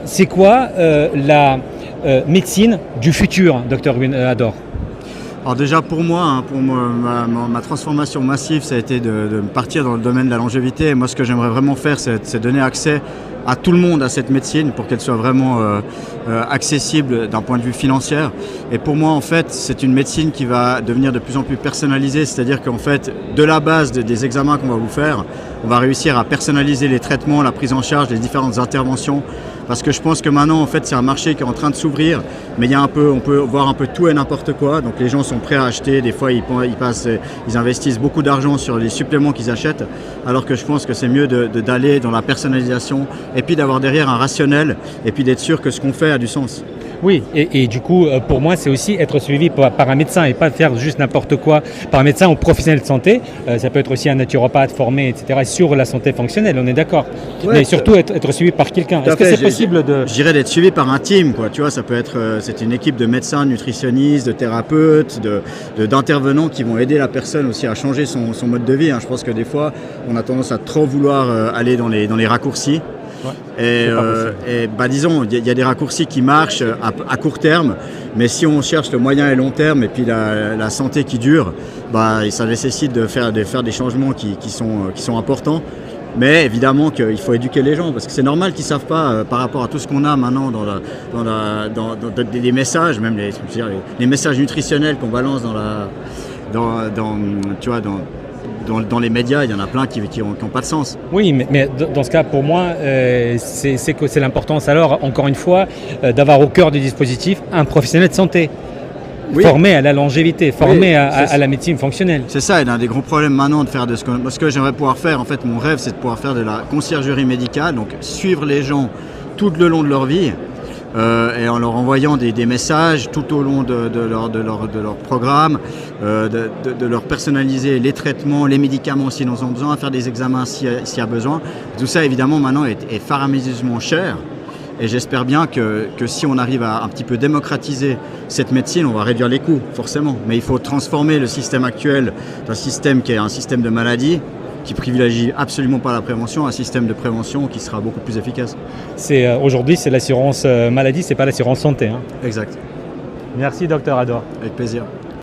C'est quoi la médecine du futur, docteur Ador? Alors déjà pour moi, ma transformation massive, ça a été de partir dans le domaine de la longévité. Et moi, ce que j'aimerais vraiment faire, c'est donner accès à tout le monde à cette médecine pour qu'elle soit vraiment accessible d'un point de vue financier. Et pour moi, en fait, c'est une médecine qui va devenir de plus en plus personnalisée. C'est-à-dire qu'en fait, de la base des examens qu'on va vous faire, on va réussir à personnaliser les traitements, la prise en charge, les différentes interventions. Parce que je pense que maintenant, en fait, c'est un marché qui est en train de s'ouvrir, mais il y a on peut voir un peu tout et n'importe quoi. Donc les gens sont prêts à acheter. Des fois, ils investissent beaucoup d'argent sur les suppléments qu'ils achètent, alors que je pense que c'est mieux d'aller dans la personnalisation et puis d'avoir derrière un rationnel et puis d'être sûr que ce qu'on fait a du sens. Oui, et du coup, pour moi, c'est aussi être suivi par un médecin et pas faire juste n'importe quoi par un médecin ou professionnel de santé. Ça peut être aussi un naturopathe formé, etc., sur la santé fonctionnelle, on est d'accord. Ouais, mais surtout être suivi par quelqu'un. Est-ce que c'est possible de... Je dirais d'être suivi par un team, quoi. Tu vois, ça peut être, c'est une équipe de médecins, de nutritionnistes, de thérapeutes, d'intervenants qui vont aider la personne aussi à changer son mode de vie. Je pense que des fois, on a tendance à trop vouloir aller dans les raccourcis. Ouais, et disons, il y a des raccourcis qui marchent à court terme, mais si on cherche le moyen et long terme et puis la santé qui dure, ça nécessite de faire des changements qui sont importants. Mais évidemment qu'il faut éduquer les gens, parce que c'est normal qu'ils ne savent pas par rapport à tout ce qu'on a maintenant dans des messages, même les messages nutritionnels qu'on balance dans les médias, il y en a plein qui n'ont pas de sens. Oui, mais dans ce cas, pour moi, c'est l'importance alors, encore une fois, d'avoir au cœur du dispositif un professionnel de santé. Oui. Formé à la longévité, formé à la médecine fonctionnelle. C'est ça, et l'un des gros problèmes maintenant de faire ce que j'aimerais pouvoir faire, en fait, mon rêve, c'est de pouvoir faire de la conciergerie médicale, donc suivre les gens tout le long de leur vie, et en leur envoyant des messages tout au long de leur programme, de leur personnaliser les traitements, les médicaments s'ils en ont besoin, faire des examens s'il y a besoin. Tout ça, évidemment, maintenant est faramineusement cher. Et j'espère bien que si on arrive à un petit peu démocratiser cette médecine, on va réduire les coûts, forcément. Mais il faut transformer le système actuel d'un système qui est un système de maladie, qui privilégie absolument pas la prévention, un système de prévention qui sera beaucoup plus efficace. Aujourd'hui, c'est l'assurance maladie, c'est pas l'assurance santé. Exact. Merci, docteur Ador. Avec plaisir.